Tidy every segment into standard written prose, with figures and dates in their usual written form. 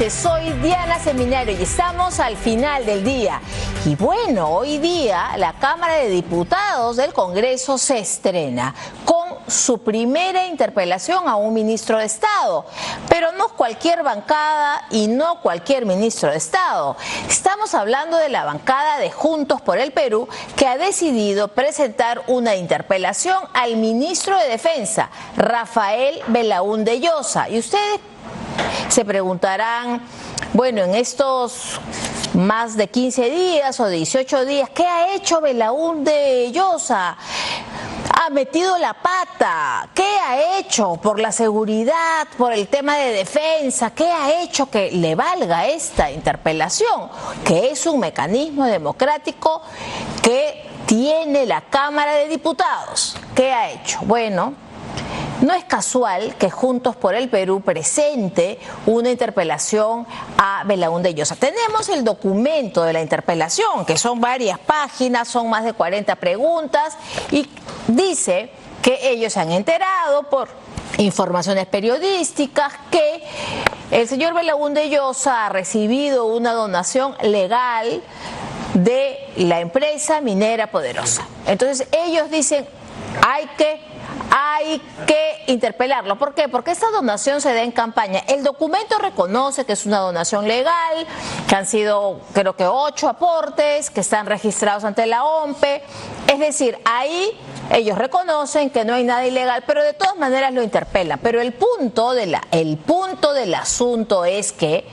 noches, soy Diana Seminario y estamos al final del día. Y bueno, hoy día la Cámara de Diputados del Congreso se estrena con su primera interpelación a un ministro de Estado, pero no cualquier bancada y no cualquier ministro de Estado. Estamos hablando de la bancada de Juntos por el Perú, que ha decidido presentar una interpelación al ministro de Defensa, Rafael Belaúnde Llosa. Y ustedes se preguntarán, bueno, en estos más de 15 días o 18 días, ¿qué ha hecho Belaúnde Llosa? ¿Ha metido la pata? ¿Qué ha hecho por la seguridad, por el tema de defensa? ¿Qué ha hecho que le valga esta interpelación? Que es un mecanismo democrático que tiene la Cámara de Diputados. ¿Qué ha hecho? Bueno, no es casual que Juntos por el Perú presente una interpelación a Belaúnde Llosa. Tenemos el documento de la interpelación, que son varias páginas, son más de 40 preguntas, y dice que ellos se han enterado por informaciones periodísticas que el señor Belaúnde Llosa ha recibido una donación legal de la empresa minera Poderosa. Entonces ellos dicen, hay que interpelarlo. ¿Por qué? Porque esta donación se da en campaña. El documento reconoce que es una donación legal, que han sido, creo que 8 aportes, que están registrados ante la OMPE. Es decir, ahí ellos reconocen que no hay nada ilegal, pero de todas maneras lo interpelan. Pero el punto del asunto es que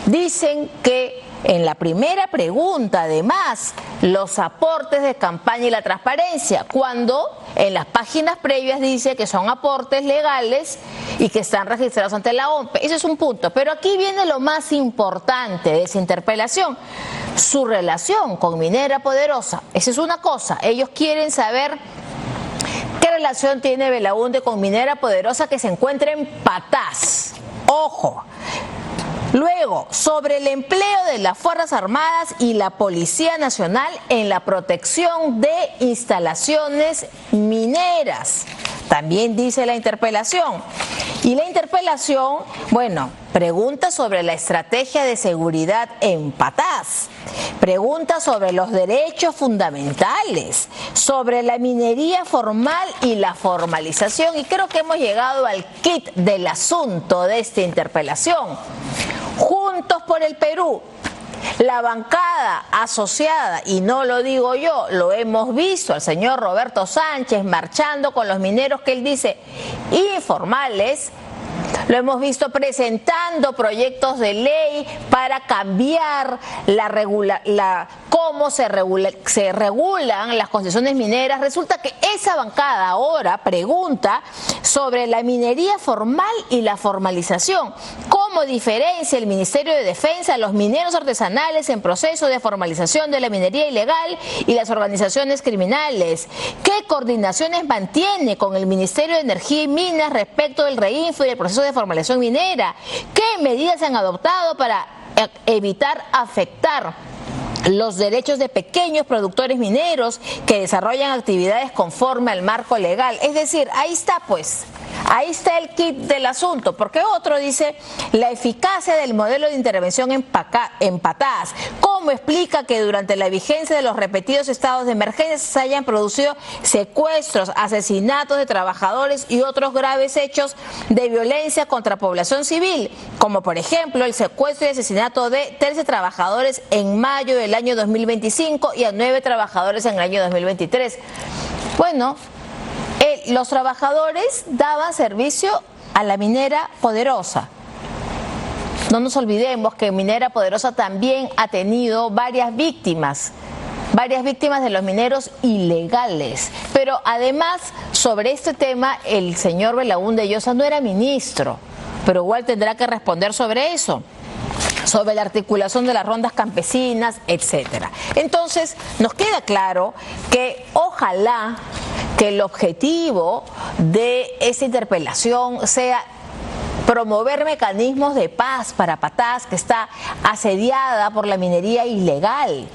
dicen que en la primera pregunta, además, los aportes de campaña y la transparencia, cuando en las páginas previas dice que son aportes legales y que están registrados ante la OMPE. Ese es un punto. Pero aquí viene lo más importante de esa interpelación, su relación con Minera Poderosa. Esa es una cosa. Ellos quieren saber qué relación tiene Belaúnde con Minera Poderosa, que se encuentra en Patás. Ojo. Luego, sobre el empleo de las Fuerzas Armadas y la Policía Nacional en la protección de instalaciones mineras. También dice la interpelación. Y la interpelación, bueno, pregunta sobre la estrategia de seguridad en Patás, pregunta sobre los derechos fundamentales, sobre la minería formal y la formalización. Y creo que hemos llegado al kit del asunto de esta interpelación. Juntos por el Perú, la bancada asociada, y no lo digo yo, lo hemos visto al señor Roberto Sánchez marchando con los mineros que él dice informales. Lo hemos visto presentando proyectos de ley para cambiar cómo se regulan las concesiones mineras. Resulta que esa bancada ahora pregunta sobre la minería formal y la formalización. ¿Cómo diferencia el Ministerio de Defensa a los mineros artesanales en proceso de formalización de la minería ilegal y las organizaciones criminales? ¿Qué coordinaciones mantiene con el Ministerio de Energía y Minas respecto del reinfo y el proceso de formalización minera? ¿Qué medidas se han adoptado para evitar afectar los derechos de pequeños productores mineros que desarrollan actividades conforme al marco legal? Es decir, ahí está pues, ahí está el kit del asunto, porque otro dice la eficacia del modelo de intervención en Patás. ¿Cómo explica que durante la vigencia de los repetidos estados de emergencia se hayan producido secuestros, asesinatos de trabajadores y otros graves hechos de violencia contra población civil, como por ejemplo el secuestro y asesinato de 13 trabajadores en mayo del año 2025 y a 9 trabajadores en el año 2023? Bueno, los trabajadores daban servicio a la Minera Poderosa. No nos olvidemos que Minera Poderosa también ha tenido varias víctimas de los mineros ilegales. Pero además, sobre este tema, el señor Belaúnde Llosa no era ministro, pero igual tendrá que responder sobre eso, sobre la articulación de las rondas campesinas, etcétera. Entonces, nos queda claro que ojalá que el objetivo de esta interpelación sea promover mecanismos de paz para Patás, que está asediada por la minería ilegal.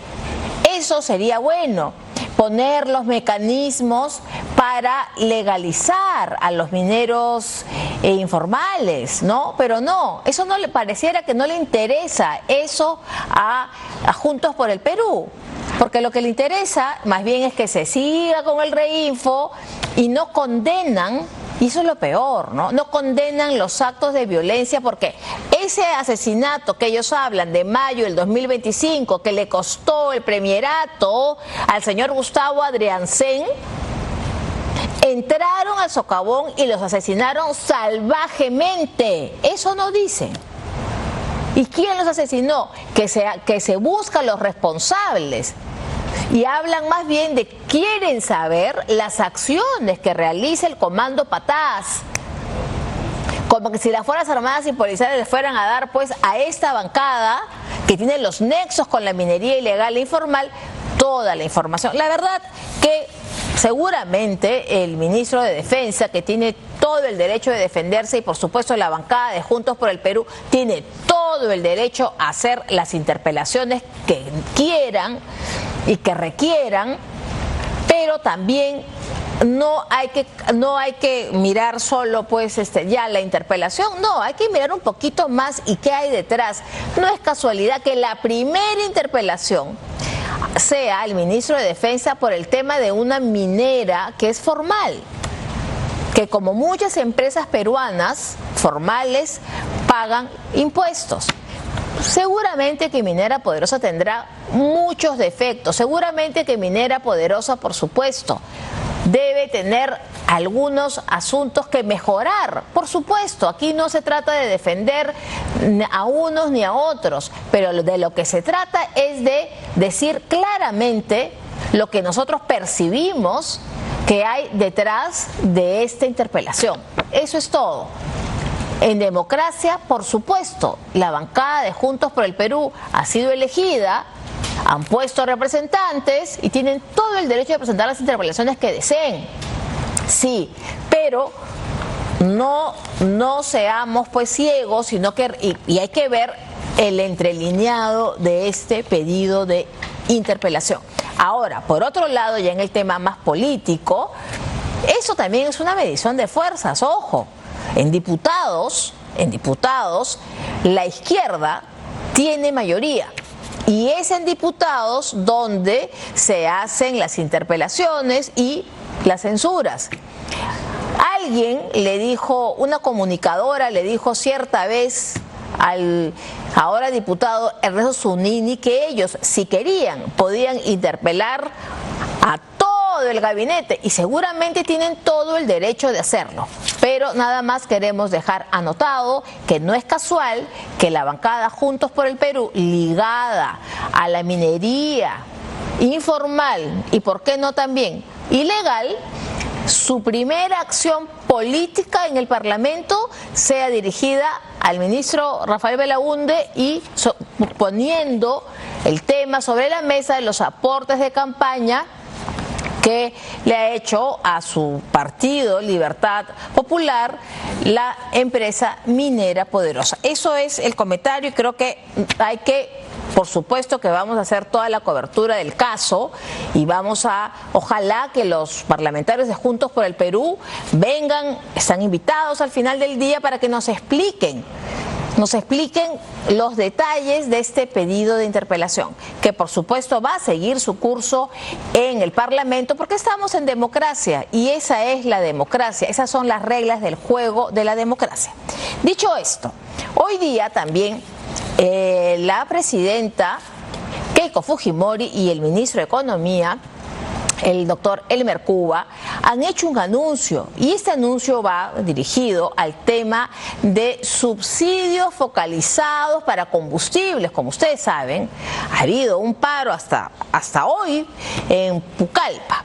Eso sería bueno, poner los mecanismos para legalizar a los mineros informales, ¿no? Pero no, eso no le pareciera que no le interesa eso a Juntos por el Perú, porque lo que le interesa más bien es que se siga con el reinfo y no condenan. Y eso es lo peor, ¿no? No condenan los actos de violencia, porque ese asesinato que ellos hablan de mayo del 2025, que le costó el premierato al señor Gustavo Adriancén, entraron al socavón y los asesinaron salvajemente. Eso no dicen. ¿Y quién los asesinó? Que se buscan los responsables. Y hablan más bien de quieren saber las acciones que realiza el Comando Patás. Como que si las Fuerzas Armadas y Policiales les fueran a dar pues a esta bancada que tiene los nexos con la minería ilegal e informal toda la información. La verdad que seguramente el ministro de Defensa, que tiene todo el derecho de defenderse, y por supuesto la bancada de Juntos por el Perú tiene todo el derecho a hacer las interpelaciones que quieran y que requieran, pero también no hay que mirar solo pues ya la interpelación, no, hay que mirar un poquito más y qué hay detrás. No es casualidad que la primera interpelación sea el ministro de Defensa por el tema de una minera que es formal, que como muchas empresas peruanas formales pagan impuestos. Seguramente que Minera Poderosa tendrá muchos defectos, seguramente que Minera Poderosa, por supuesto, debe tener algunos asuntos que mejorar, por supuesto. Aquí no se trata de defender a unos ni a otros, pero de lo que se trata es de decir claramente lo que nosotros percibimos que hay detrás de esta interpelación. Eso es todo. En democracia, por supuesto, la bancada de Juntos por el Perú ha sido elegida, han puesto representantes y tienen todo el derecho de presentar las interpelaciones que deseen. Sí, pero no seamos pues ciegos, sino que y hay que ver el entrelineado de este pedido de interpelación. Ahora, por otro lado, ya en el tema más político, eso también es una medición de fuerzas, ojo. En diputados, la izquierda tiene mayoría y es en diputados donde se hacen las interpelaciones y las censuras. Alguien le dijo, una comunicadora le dijo cierta vez al ahora diputado Ernesto Zunini que ellos, si querían, podían interpelar a todo el gabinete y seguramente tienen todo el derecho de hacerlo, pero nada más queremos dejar anotado que no es casual que la bancada Juntos por el Perú, ligada a la minería informal y por qué no también ilegal, su primera acción política en el Parlamento sea dirigida al ministro Rafael Belaúnde y poniendo el tema sobre la mesa de los aportes de campaña que le ha hecho a su partido Libertad Popular la empresa Minera Poderosa. Eso es el comentario y creo que hay que, por supuesto que vamos a hacer toda la cobertura del caso y ojalá que los parlamentarios de Juntos por el Perú vengan, están invitados al final del día para que nos expliquen los detalles de este pedido de interpelación, que por supuesto va a seguir su curso en el Parlamento, porque estamos en democracia y esa es la democracia, esas son las reglas del juego de la democracia. Dicho esto, hoy día también la presidenta Keiko Fujimori y el ministro de Economía, el doctor Elmer Cuba, han hecho un anuncio y este anuncio va dirigido al tema de subsidios focalizados para combustibles. Como ustedes saben, ha habido un paro hasta hoy en Pucallpa.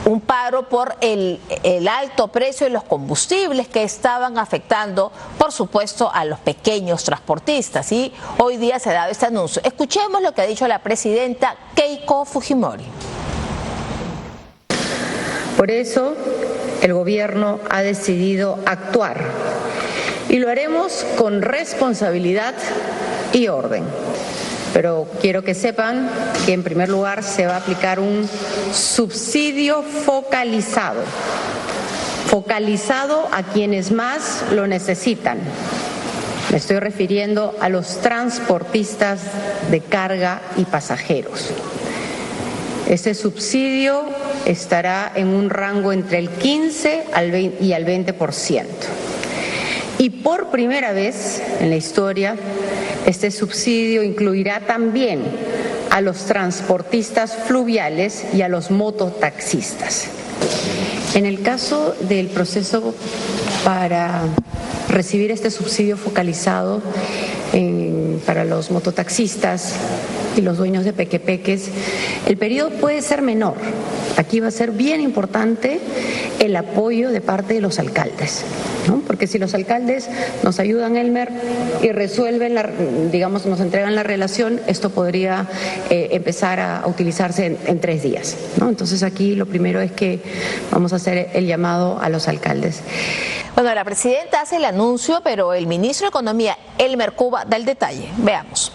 Un paro por el alto precio de los combustibles que estaban afectando, por supuesto, a los pequeños transportistas. Y hoy día se ha dado este anuncio. Escuchemos lo que ha dicho la presidenta Keiko Fujimori. Por eso, el gobierno ha decidido actuar y lo haremos con responsabilidad y orden. pero quiero que sepan que en primer lugar se va a aplicar un subsidio focalizado a quienes más lo necesitan. Me estoy refiriendo a los transportistas de carga y pasajeros. Ese subsidio estará en un rango entre el 15 y al 20%. Y por primera vez en la historia, este subsidio incluirá también a los transportistas fluviales y a los mototaxistas. En el caso del proceso para recibir este subsidio focalizado para los mototaxistas y los dueños de pequepeques, el periodo puede ser menor. Aquí va a ser bien importante el apoyo de parte de los alcaldes, ¿no? Porque si los alcaldes nos ayudan, Elmer, y resuelven, nos entregan la relación, esto podría empezar a utilizarse en 3 días, ¿no? Entonces aquí lo primero es que vamos a hacer el llamado a los alcaldes. Bueno, la presidenta hace el anuncio, pero el ministro de Economía, Elmer Cuba, da el detalle. Veamos.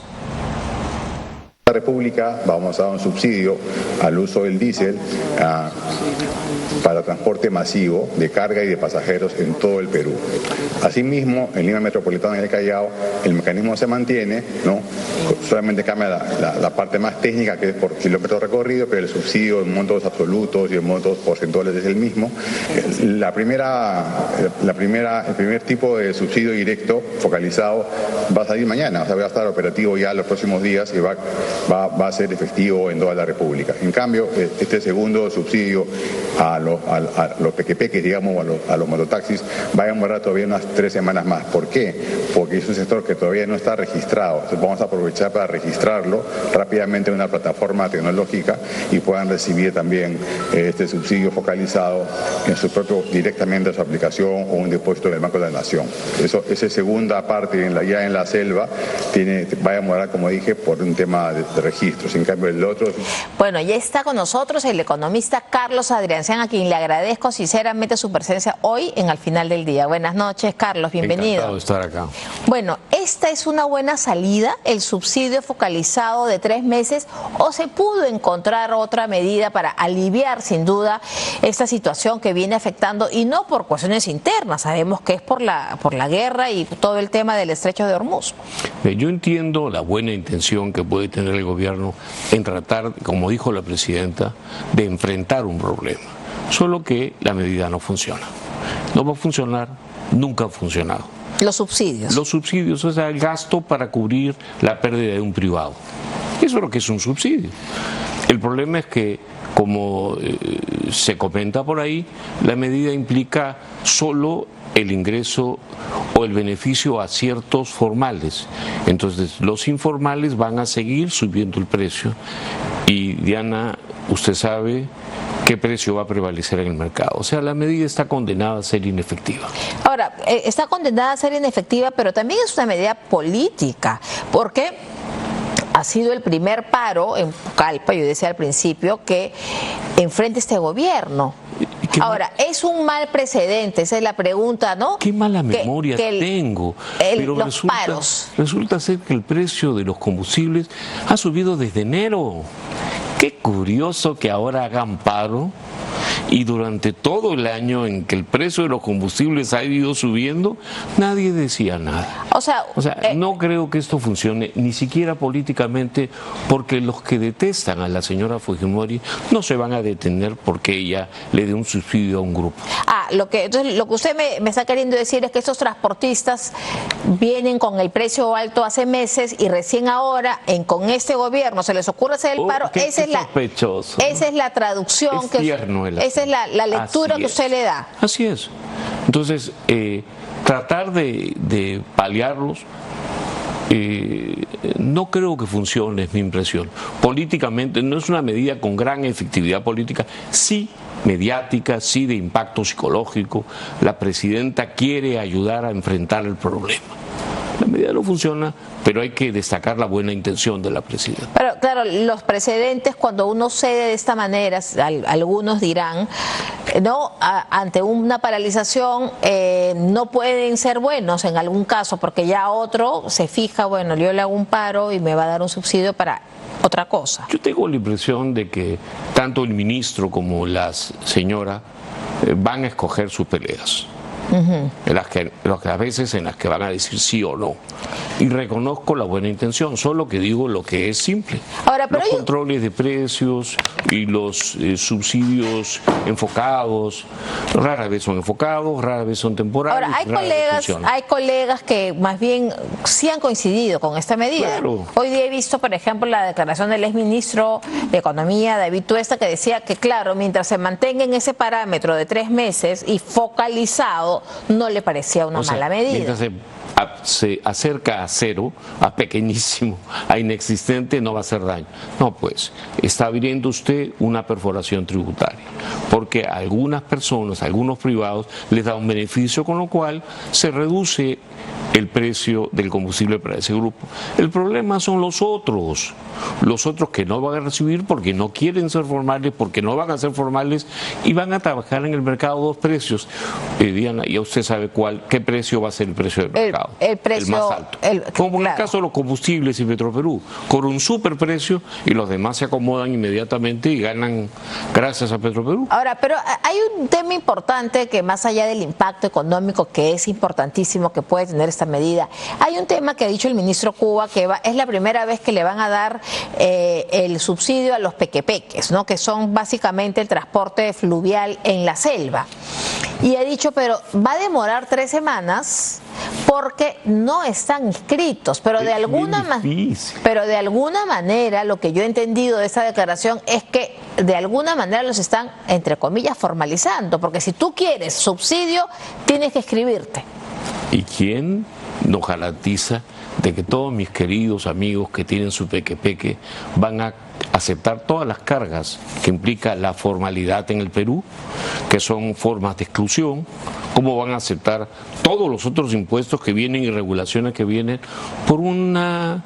La República vamos a dar un subsidio al uso del diésel para transporte masivo de carga y de pasajeros en todo el Perú. Asimismo, en Lima Metropolitana y el Callao, el mecanismo se mantiene, ¿no? Solamente cambia la parte más técnica, que es por kilómetro recorrido, pero el subsidio en montos absolutos y en montos porcentuales es el mismo. El primer tipo de subsidio directo focalizado va a salir mañana, o sea, va a estar operativo ya los próximos días y va a ser efectivo en toda la República. En cambio, este segundo subsidio a los pequepeques, digamos, a los mototaxis, va a demorar todavía unas 3 semanas más. ¿Por qué? Porque es un sector que todavía no está registrado. Entonces vamos a aprovechar para registrarlo rápidamente en una plataforma tecnológica y puedan recibir también este subsidio focalizado directamente a su aplicación o un depósito en el Banco de la Nación. Esa segunda parte ya en la selva va a demorar, como dije, por un tema de registros. En cambio, el otro... Bueno, ya está con nosotros el economista Carlos Adriancián, a quien le agradezco sinceramente su presencia hoy en Al Final del Día. Buenas noches, Carlos, bienvenido. Encantado de estar acá. Bueno, ¿esta es una buena salida, el subsidio focalizado de 3 meses, o se pudo encontrar otra medida para aliviar, sin duda, esta situación que viene afectando, y no por cuestiones internas, sabemos que es por la guerra y todo el tema del estrecho de Hormuz? Yo entiendo la buena intención que puede tener el gobierno en tratar, como dijo la presidenta, de enfrentar un problema, solo que la medida no funciona. No va a funcionar, nunca ha funcionado. Los subsidios. Los subsidios, o sea, el gasto para cubrir la pérdida de un privado. Eso es lo que es un subsidio. El problema es que, como se comenta por ahí, la medida implica solo el ingreso o el beneficio a ciertos formales. Entonces, los informales van a seguir subiendo el precio. Y, Diana, usted sabe qué precio va a prevalecer en el mercado. O sea, la medida está condenada a ser inefectiva. Ahora, está condenada a ser inefectiva, pero también es una medida política, porque ha sido el primer paro en Pucallpa, yo decía al principio, que enfrenta este gobierno. Ahora, es un mal precedente, esa es la pregunta, ¿no? Qué mala memoria tengo. Pero resulta ser que el precio de los combustibles ha subido desde enero. Qué curioso que ahora hagan paro y durante todo el año en que el precio de los combustibles ha ido subiendo, nadie decía nada. O sea, no creo que esto funcione, ni siquiera políticamente, porque los que detestan a la señora Fujimori no se van a detener porque ella le dé un subsidio a un grupo. Entonces, lo que usted me está queriendo decir es que estos transportistas vienen con el precio alto hace meses y recién ahora, con este gobierno, se les ocurre hacer el paro. Esa es la traducción, esa es la lectura que usted le da. Así es. Entonces, tratar de paliarlos, no creo que funcione, es mi impresión. Políticamente no es una medida con gran efectividad política, sí mediática, sí de impacto psicológico. La presidenta quiere ayudar a enfrentar el problema. La medida no funciona, pero hay que destacar la buena intención de la presidenta. Pero claro, los precedentes, cuando uno cede de esta manera, algunos dirán, no ante una paralización no pueden ser buenos en algún caso, porque ya otro se fija, bueno, yo le hago un paro y me va a dar un subsidio para otra cosa. Yo tengo la impresión de que tanto el ministro como la señora van a escoger sus peleas. En las que a veces en las que van a decir sí o no, y reconozco la buena intención, solo que digo lo que es simple. Ahora, pero los controles de precios y los subsidios enfocados rara vez son enfocados, rara vez son temporales. Ahora, hay colegas que más bien sí han coincidido con esta medida. Claro. Hoy día he visto, por ejemplo, la declaración del exministro de Economía, David Tuesta, que decía que, claro, mientras se mantenga en ese parámetro de 3 meses y focalizado, no le parecía una mala medida. Mientras se acerca a cero, a pequeñísimo, a inexistente, no va a hacer daño. No, pues, está abriendo usted una perforación tributaria, porque a algunas personas, a algunos privados, les da un beneficio, con lo cual se reduce el precio del combustible para ese grupo. El problema son los otros que no van a recibir porque no quieren ser formales, porque no van a ser formales y van a trabajar en el mercado dos precios. Diana, ya usted sabe qué precio va a ser el precio del mercado. El precio, el más alto. Como en el caso de los combustibles y Petroperú, con un superprecio y los demás se acomodan inmediatamente y ganan gracias a Petroperú. Ahora, pero hay un tema importante que más allá del impacto económico, que es importantísimo que puede tener esta medida, hay un tema que ha dicho el ministro Cuba, que es la primera vez que le van a dar el subsidio a los pequepeques, ¿no? Que son básicamente el transporte fluvial en la selva. Y ha dicho, pero va a demorar 3 semanas porque no están inscritos, pero de alguna manera lo que yo he entendido de esa declaración es que de alguna manera los están, entre comillas, formalizando, porque si tú quieres subsidio, tienes que inscribirte. ¿Y quién nos garantiza de que todos mis queridos amigos que tienen su pequepeque van a aceptar todas las cargas que implica la formalidad en el Perú, que son formas de exclusión? ¿Cómo van a aceptar todos los otros impuestos que vienen y regulaciones que vienen por una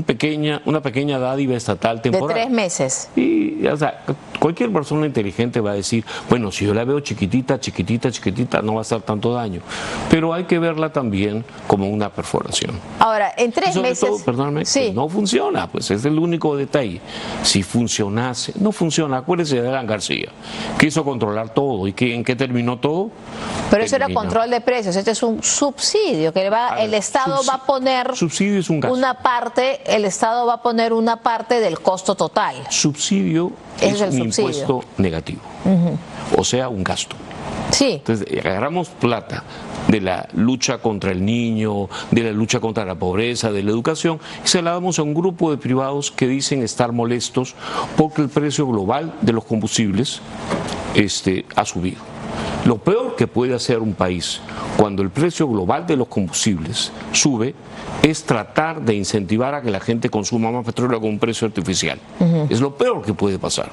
pequeña dádiva estatal temporal? De 3 meses. Y, o sea, cualquier persona inteligente va a decir, bueno, si yo la veo chiquitita, no va a hacer tanto daño. Pero hay que verla también como una perforación. Ahora, en 3 meses... Todo, perdóname, sí. No funciona, pues es el único detalle. Si funcionase, no funciona. Acuérdese de Alan García, quiso controlar todo. ¿Y en qué terminó todo? Pero eso era control de precios. Este es un subsidio que el Estado va a poner... Subsidio es un gasto. El Estado va a poner una parte del costo total. Subsidio es un impuesto negativo, o sea, un gasto. Sí. Entonces, agarramos plata de la lucha contra el niño, de la lucha contra la pobreza, de la educación, y se la damos a un grupo de privados que dicen estar molestos porque el precio global de los combustibles ha subido. Lo peor que puede hacer un país cuando el precio global de los combustibles sube es tratar de incentivar a que la gente consuma más petróleo con un precio artificial. Es lo peor que puede pasar.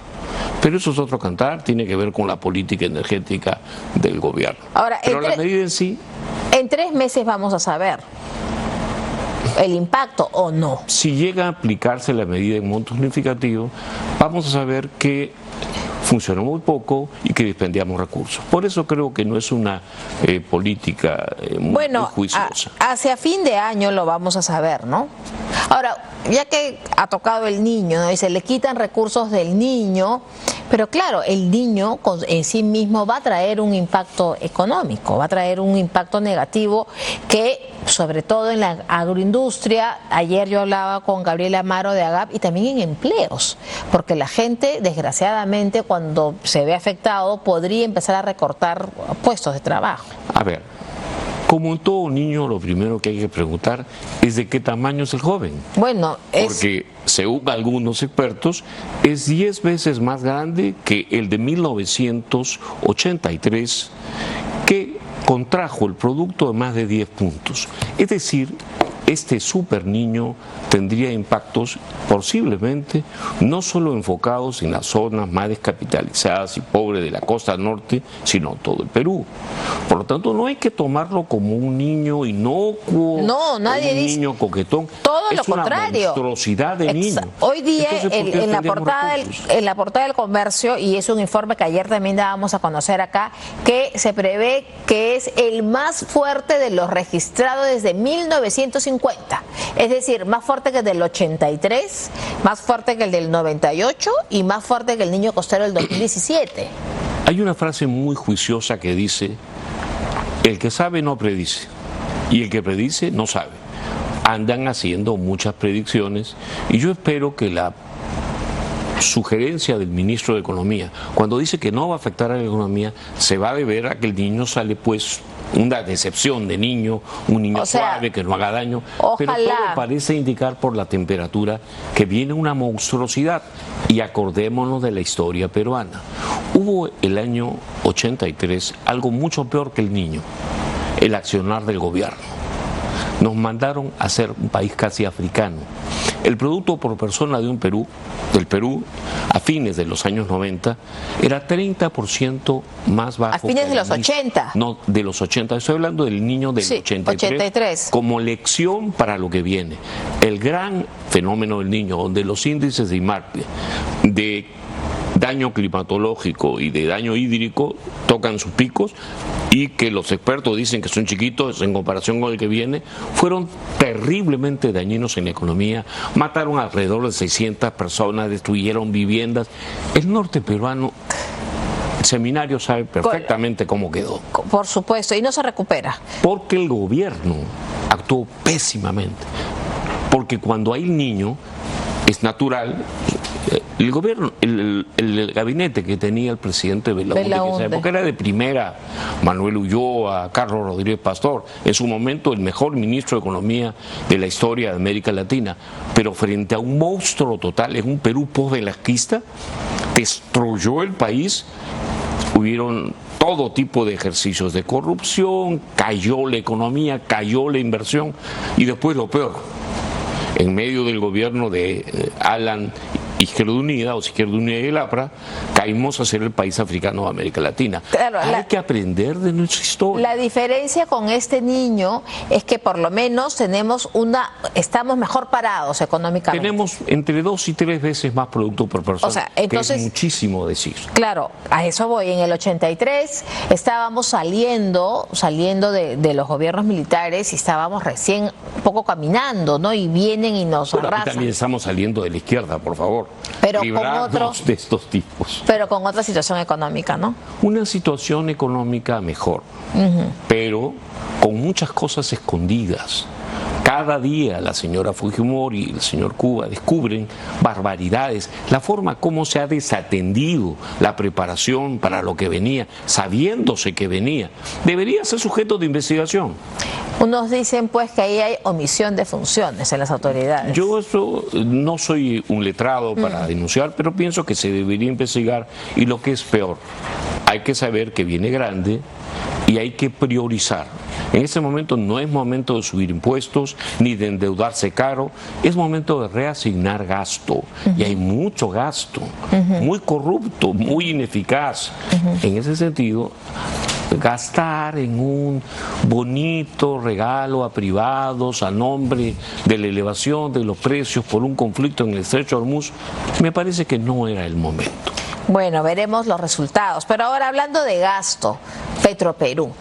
Pero eso es otro cantar, tiene que ver con la política energética del gobierno. Ahora, pero la medida en sí... En 3 meses vamos a saber el impacto o no. Si llega a aplicarse la medida en monto significativo, vamos a saber que funcionó muy poco y que despendíamos recursos. Por eso creo que no es una política muy juiciosa. Hacia fin de año lo vamos a saber, ¿no? Ahora, ya que ha tocado el niño, ¿no? Y se le quitan recursos del niño, pero claro, el niño en sí mismo va a traer un impacto económico, va a traer un impacto negativo que, sobre todo en la agroindustria, ayer yo hablaba con Gabriela Amaro de AGAP, y también en empleos, porque la gente, desgraciadamente, cuando se ve afectado, podría empezar a recortar puestos de trabajo. A ver, como en todo niño, lo primero que hay que preguntar es de qué tamaño es el joven. Bueno, porque según algunos expertos, es 10 veces más grande que el de 1983, que contrajo el producto de más de 10 puntos. Es decir, este super niño tendría impactos posiblemente no solo enfocados en las zonas más descapitalizadas y pobres de la costa norte, sino todo el Perú. Por lo tanto, no hay que tomarlo como un niño inocuo, no, nadie un dice, niño coquetón. todo es lo contrario. Una monstruosidad de niño. Hoy día Entonces, en la portada del Comercio, y es un informe que ayer también dábamos a conocer acá, que se prevé que es el más fuerte de los registrados desde 1950. Es decir, más fuerte que el del 83, más fuerte que el del 98 y más fuerte que el niño costero del 2017. Hay una frase muy juiciosa que dice: el que sabe no predice, y el que predice no sabe. Andan haciendo muchas predicciones y yo espero que la sugerencia del ministro de Economía, cuando dice que no va a afectar a la economía, se va a deber a que el niño sale pues una decepción de niño, un niño suave que no haga daño, pero todo parece indicar por la temperatura que viene una monstruosidad. Y acordémonos de la historia peruana. Hubo el año 83 algo mucho peor que el niño, el accionar del gobierno. Nos mandaron a ser un país casi africano. El producto por persona del Perú, a fines de los años 90, era 30% más bajo. A fines de los 80. No, de los 80. Estoy hablando del niño del 83. Como lección para lo que viene. El gran fenómeno del niño, donde los índices de IMARPE, de daño climatológico y de daño hídrico tocan sus picos, y que los expertos dicen que son chiquitos en comparación con el que viene, fueron terriblemente dañinos en la economía. Mataron alrededor de 600 personas, destruyeron viviendas. El norte peruano, el seminario sabe perfectamente cómo quedó. Por supuesto, y no se recupera. Porque el gobierno actuó pésimamente. Porque cuando hay niño, es natural. El gobierno, el gabinete que tenía el presidente Belaúnde, que en esa época era de primera, Manuel Ulloa, Carlos Rodríguez Pastor, en su momento el mejor ministro de Economía de la historia de América Latina, pero frente a un monstruo total, en un Perú post-velasquista, destruyó el país. Hubieron todo tipo de ejercicios de corrupción, cayó la economía, cayó la inversión, y después lo peor, en medio del gobierno de Alan Izquierda Unida o Izquierda Unida y el APRA, caímos a ser el país africano de América Latina. Claro, hay que aprender de nuestra historia. La diferencia con este niño es que por lo menos estamos mejor parados económicamente. Tenemos entre 2 y 3 veces más producto por persona, o sea, entonces, que es muchísimo decir. Claro, a eso voy. En el 83 estábamos saliendo de los gobiernos militares y estábamos recién un poco caminando, ¿no? Y vienen y nos arrasan. Aquí también estamos saliendo de la izquierda, por favor. Pero con de estos tipos. Pero con otra situación económica, ¿no? Una situación económica mejor, pero con muchas cosas escondidas. Cada día la señora Fujimori y el señor Cuba descubren barbaridades, la forma como se ha desatendido la preparación para lo que venía, sabiéndose que venía. Debería ser sujeto de investigación. Unos dicen pues que ahí hay omisión de funciones en las autoridades. Yo eso no soy un letrado para denunciar, pero pienso que se debería investigar, y lo que es peor, hay que saber que viene grande y hay que priorizar. En este momento no es momento de subir impuestos ni de endeudarse caro, es momento de reasignar gasto, y hay mucho gasto, muy corrupto, muy ineficaz. En ese sentido, gastar en un bonito regalo a privados a nombre de la elevación de los precios por un conflicto en el Estrecho de Hormuz, me parece que no era el momento. Bueno, veremos los resultados. Pero ahora, hablando de gasto, Petroperú,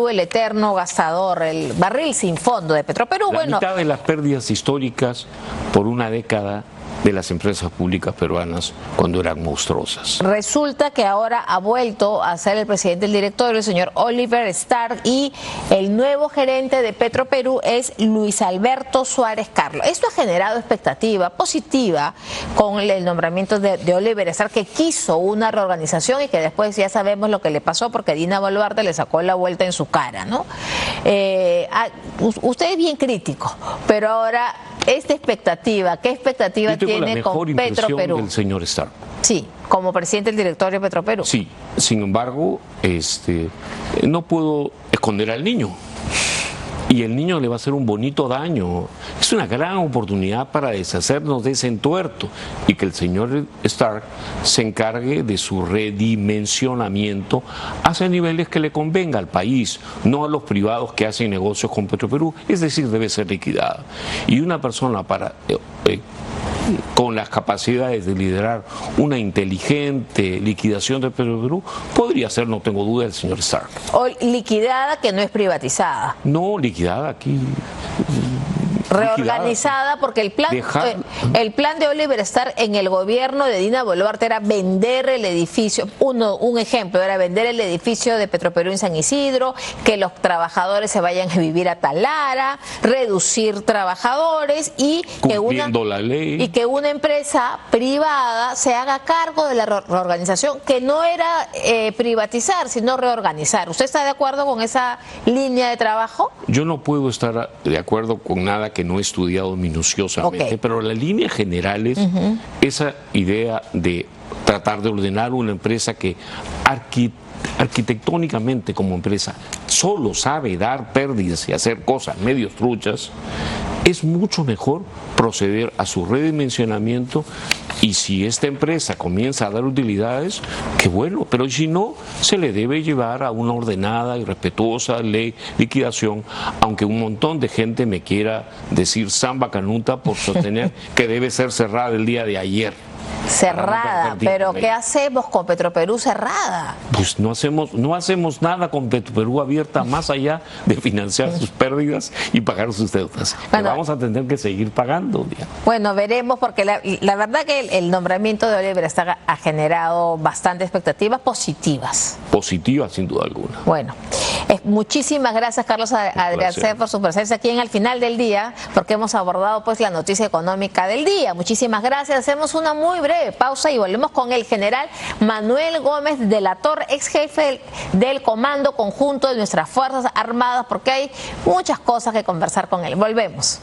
el eterno gastador, el barril sin fondo de Petroperú. La mitad de las pérdidas históricas por una década de las empresas públicas peruanas cuando eran monstruosas. Resulta que ahora ha vuelto a ser el presidente del directorio, el señor Oliver Stark, y el nuevo gerente de Petroperú es Luis Alberto Suárez Carlos. Esto ha generado expectativa positiva con el nombramiento de Oliver Stark, que quiso una reorganización y que después ya sabemos lo que le pasó porque Dina Boluarte le sacó la vuelta en su cara, ¿no? Usted es bien crítico, pero ahora esta expectativa, ¿qué expectativa tiene con Petroperú? Del señor Stark. Sí, como presidente del directorio de Petroperú. Sí, sin embargo, no puedo esconder al niño. y el niño le va a hacer un bonito daño. Es una gran oportunidad para deshacernos de ese entuerto y que el señor Stark se encargue de su redimensionamiento hacia niveles que le convenga al país, no a los privados que hacen negocios con Petroperú, es decir, debe ser liquidada. Y una persona con las capacidades de liderar una inteligente liquidación de Petroperú podría ser, no tengo duda, el señor Stark. O liquidada, que no es privatizada. No, liquidada aquí. Reorganizada, porque el plan de Oliver Stark en el gobierno de Dina Boluarte era vender el edificio, un ejemplo, era vender el edificio de Petroperú en San Isidro, que los trabajadores se vayan a vivir a Talara, reducir trabajadores y que una empresa privada se haga cargo de la reorganización, que no era privatizar, sino reorganizar. ¿Usted está de acuerdo con esa línea de trabajo? Yo no puedo estar de acuerdo con nada que no he estudiado minuciosamente, pero la línea general es esa idea de tratar de ordenar una empresa que arquitectónicamente como empresa solo sabe dar pérdidas y hacer cosas medio truchas. Es mucho mejor proceder a su redimensionamiento, y si esta empresa comienza a dar utilidades, qué bueno, pero si no, se le debe llevar a una ordenada y respetuosa liquidación, aunque un montón de gente me quiera decir samba canuta por sostener que debe ser cerrada el día de ayer. Cerrada, pero ¿qué hacemos con Petroperú cerrada? Pues no hacemos nada con Petroperú abierta, más allá de financiar sus pérdidas y pagar sus deudas. Bueno, vamos a tener que seguir pagando. Bueno, veremos, porque la verdad que el nombramiento de Oliver Stark ha generado bastantes expectativas positivas. Positivas, sin duda alguna. Bueno, muchísimas gracias, Carlos Adriarce, por su presencia aquí en Al Final del Día, porque hemos abordado pues la noticia económica del día. Muchísimas gracias. Hacemos una muy breve pausa y volvemos con el general Manuel Gómez de la Torre, ex jefe del Comando Conjunto de nuestras Fuerzas Armadas, porque hay muchas cosas que conversar con él. Volvemos.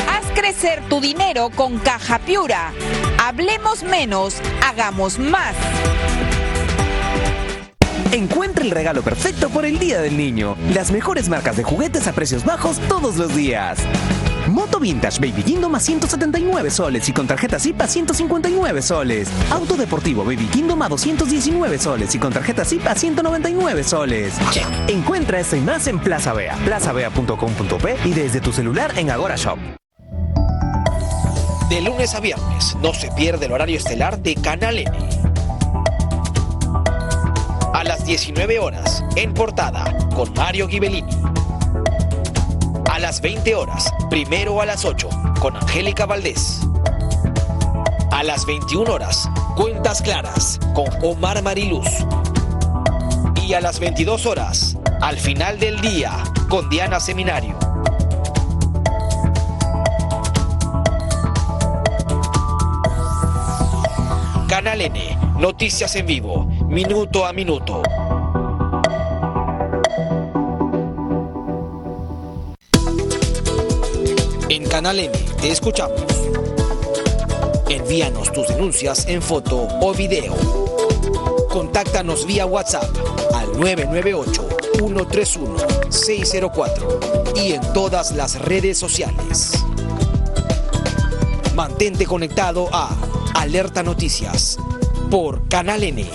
Haz crecer tu dinero con Caja Piura. Hablemos menos, hagamos más. Encuentra el regalo perfecto por el Día del Niño. Las mejores marcas de juguetes a precios bajos todos los días. Moto Vintage Baby Kingdom a 179 soles y con tarjeta SIP a 159 soles. Auto deportivo Baby Kingdom a 219 soles y con tarjeta SIP a 199 soles. Encuentra esto y más en Plaza Vea, plazavea.com.p y desde tu celular en Agora Shop. De lunes a viernes, no se pierde el horario estelar de Canal N. A las 19 horas, en Portada, con Mario Ghibellini. A las 20 horas, primero a las 8, con Angélica Valdés. A las 21 horas, Cuentas Claras, con Omar Mariluz. Y a las 22 horas, Al Final del Día, con Diana Seminario. Canal N, noticias en vivo, minuto a minuto. En Canal N te escuchamos. Envíanos tus denuncias en foto o video. Contáctanos vía WhatsApp al 998-131-604 y en todas las redes sociales. Mantente conectado a Alerta Noticias por Canal N.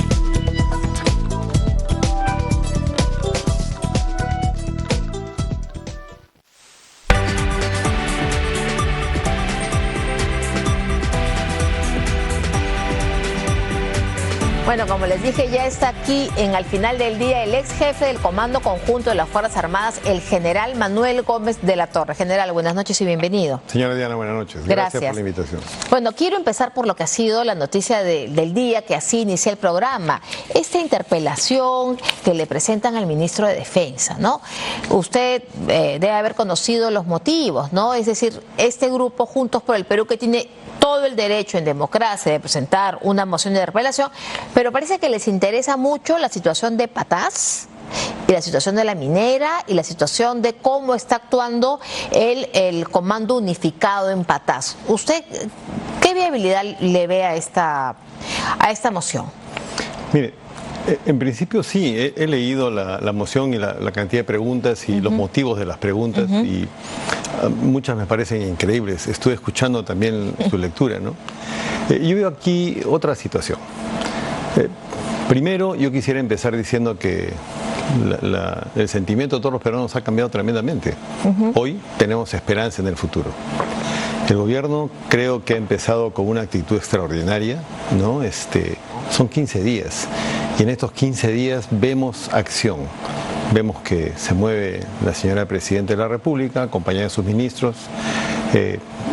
Bueno, como les dije, ya está aquí en Al Final del Día el ex jefe del Comando Conjunto de las Fuerzas Armadas, el general Manuel Gómez de la Torre. General, buenas noches y bienvenido. Señora Diana, buenas noches. Gracias por la invitación. Bueno, quiero empezar por lo que ha sido la noticia del día, que así inicia el programa. Esta interpelación que le presentan al ministro de Defensa, ¿no? Usted debe haber conocido los motivos, ¿no? Es decir, este grupo Juntos por el Perú, que tiene todo el derecho en democracia de presentar una moción de interpelación, pero parece que les interesa mucho la situación de Patás y la situación de la minera y la situación de cómo está actuando el Comando Unificado en Patás. ¿Usted ¿Qué viabilidad le ve a esta moción? Mire, en principio sí, he leído la moción y la cantidad de preguntas y los motivos de las preguntas y muchas me parecen increíbles. Estuve escuchando también su lectura, ¿no? Yo veo aquí otra situación. Primero, yo quisiera empezar diciendo que el sentimiento de todos los peruanos ha cambiado tremendamente. Hoy tenemos esperanza en el futuro. El gobierno creo que ha empezado con una actitud extraordinaria, ¿no? Son 15 días y en estos 15 días vemos acción. Vemos que se mueve la señora Presidenta de la República, acompañada de sus ministros,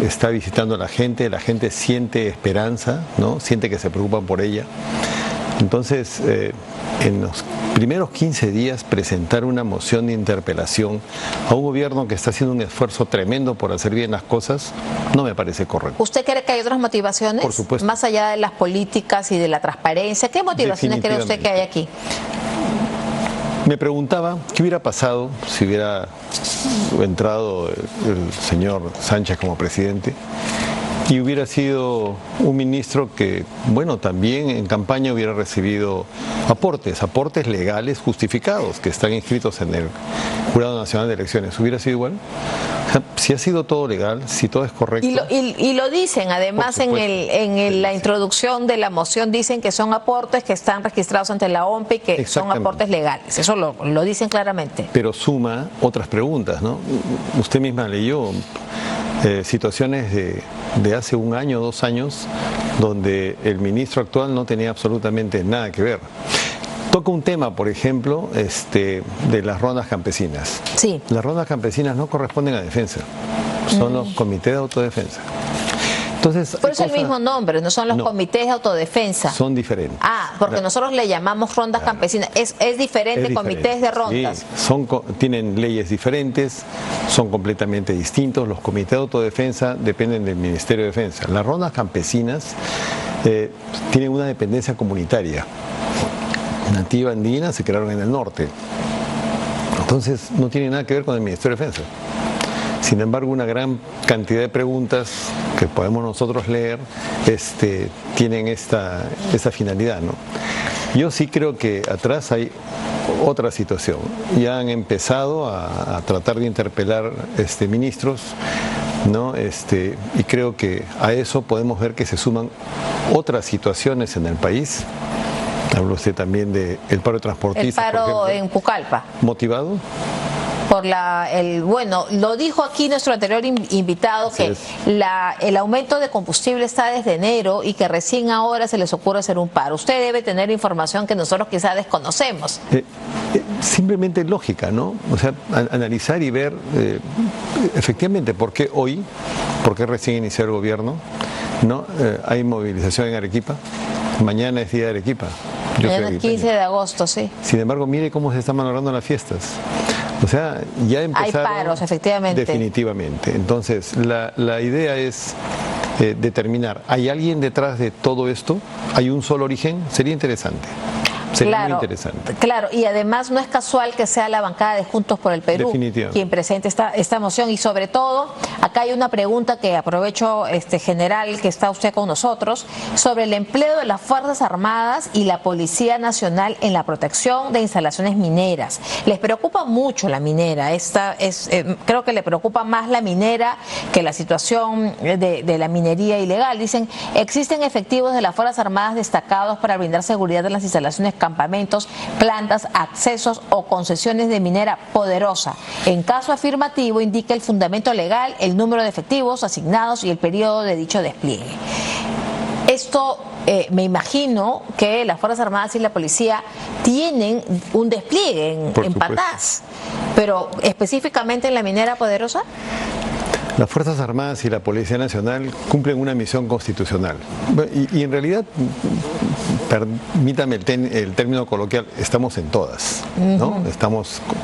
está visitando a la gente siente esperanza, ¿no? Siente que se preocupan por ella. Entonces, en los primeros 15 días presentar una moción de interpelación a un gobierno que está haciendo un esfuerzo tremendo por hacer bien las cosas, no me parece correcto. ¿Usted cree que hay otras motivaciones? Por supuesto. Más allá de las políticas y de la transparencia, ¿qué motivaciones cree usted que hay aquí? Me preguntaba qué hubiera pasado si hubiera entrado el señor Sánchez como presidente y hubiera sido un ministro que, bueno, también en campaña hubiera recibido aportes legales justificados que están inscritos en el Jurado Nacional de Elecciones. ¿Hubiera sido igual? O sea, si ha sido todo legal, si todo es correcto. Y lo dicen, además, la introducción de la moción dicen que son aportes que están registrados ante la OMP y que son aportes legales. Eso lo dicen claramente. Pero suma otras preguntas, ¿no? Usted misma leyó situaciones de hace 1 año, 2 años, donde el ministro actual no tenía absolutamente nada que ver. Toca un tema, por ejemplo, de las rondas campesinas. Sí. Las rondas campesinas no corresponden a defensa, son los comités de autodefensa. Entonces, por eso el mismo nombre, no son los comités de autodefensa. Son diferentes. Ah, porque nosotros le llamamos rondas campesinas. Es diferente, comités de rondas. Sí, tienen leyes diferentes, son completamente distintos. Los comités de autodefensa dependen del Ministerio de Defensa. Las rondas campesinas tienen una dependencia comunitaria. Nativa andina, se crearon en el norte. Entonces no tiene nada que ver con el Ministerio de Defensa. Sin embargo, una gran cantidad de preguntas que podemos nosotros leer tienen esta finalidad, ¿no? Yo sí creo que atrás hay otra situación. Ya han empezado a tratar de interpelar ministros, ¿no? Y creo que a eso podemos ver que se suman otras situaciones en el país. Habló usted también del paro de transportistas. El paro, por ejemplo, en Pucallpa. ¿Motivado? Por bueno, lo dijo aquí nuestro anterior invitado, que el aumento de combustible está desde enero y que recién ahora se les ocurre hacer un paro. Usted debe tener información que nosotros quizás desconocemos. Simplemente lógica, ¿no? O sea, analizar y ver efectivamente por qué hoy, por qué recién inició el gobierno, ¿no? Hay movilización en Arequipa, mañana es día de Arequipa. Mañana es 15 de agosto, sí. Sin embargo, mire cómo se están malogrando las fiestas. O sea, ya empezaron. Hay paros, efectivamente. Definitivamente. Entonces, la idea es determinar, ¿hay alguien detrás de todo esto? ¿Hay un solo origen? Sería interesante. Sería muy interesante. Claro, y además no es casual que sea la bancada de Juntos por el Perú quien presente esta moción. Y sobre todo, acá hay una pregunta que aprovecho, general, que está usted con nosotros, sobre el empleo de las Fuerzas Armadas y la Policía Nacional en la protección de instalaciones mineras. Les preocupa mucho la minera. Creo que le preocupa más la minera que la situación de la minería ilegal. Dicen, existen efectivos de las Fuerzas Armadas destacados para brindar seguridad en las instalaciones, campamentos, plantas, accesos o concesiones de minera poderosa. En caso afirmativo, indica el fundamento legal, el número de efectivos asignados y el periodo de dicho despliegue. Esto, me imagino que las Fuerzas Armadas y la Policía tienen un despliegue en Patás, pero específicamente en la minera poderosa. Las Fuerzas Armadas y la Policía Nacional cumplen una misión constitucional. Y en realidad, permítame el término coloquial, estamos en todas, ¿no? Estamos con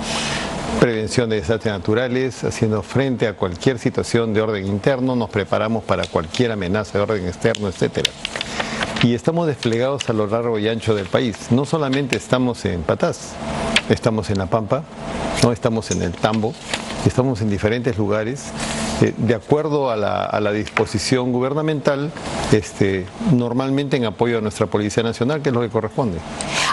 prevención de desastres naturales, haciendo frente a cualquier situación de orden interno, nos preparamos para cualquier amenaza de orden externo, etcétera. Y estamos desplegados a lo largo y ancho del país. No solamente estamos en Patás, estamos en La Pampa, no estamos en el Tambo, estamos en diferentes lugares. De acuerdo a la disposición gubernamental, normalmente en apoyo a nuestra Policía Nacional, que es lo que corresponde.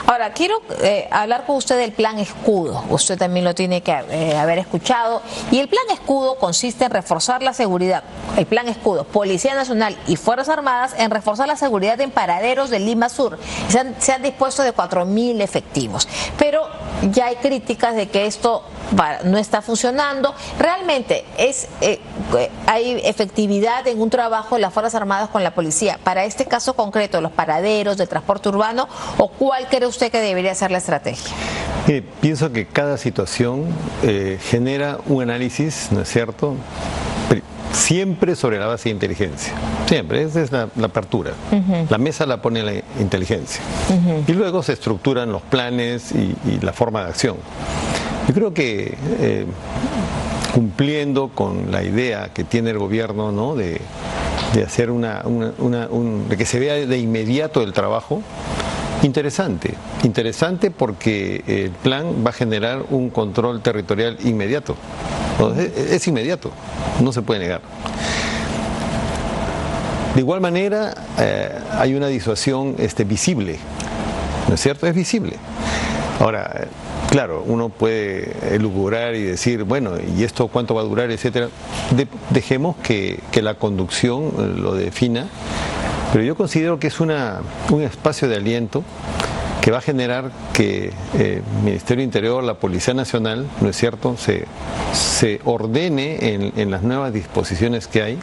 Ahora, quiero hablar con usted del Plan Escudo. Usted también lo tiene que haber escuchado. Y el Plan Escudo consiste en reforzar la seguridad. El Plan Escudo, Policía Nacional y Fuerzas Armadas, en reforzar la seguridad en paraderos de Lima Sur. Se han dispuesto de 4.000 efectivos. Pero ya hay críticas de que esto no está funcionando. Realmente hay efectividad en un trabajo de las Fuerzas Armadas con la policía para este caso concreto, los paraderos de transporte urbano, o cuál cree usted que debería ser la estrategia. Pienso que cada situación genera un análisis, ¿no es cierto?, siempre sobre la base de inteligencia. Siempre, esa es la apertura. La mesa la pone la inteligencia. Y luego se estructuran los planes y la forma de acción. Yo creo que cumpliendo con la idea que tiene el gobierno, ¿no?, de hacer de que se vea de inmediato el trabajo, interesante porque el plan va a generar un control territorial inmediato. Es inmediato, no se puede negar. De igual manera, hay una disuasión visible, ¿no es cierto? Es visible. Ahora, claro, uno puede elucubrar y decir, bueno, ¿y esto cuánto va a durar, etcétera? Dejemos que la conducción lo defina, pero yo considero que es un espacio de aliento que va a generar que el Ministerio Interior, la Policía Nacional, ¿no es cierto?, se ordene en las nuevas disposiciones que hay,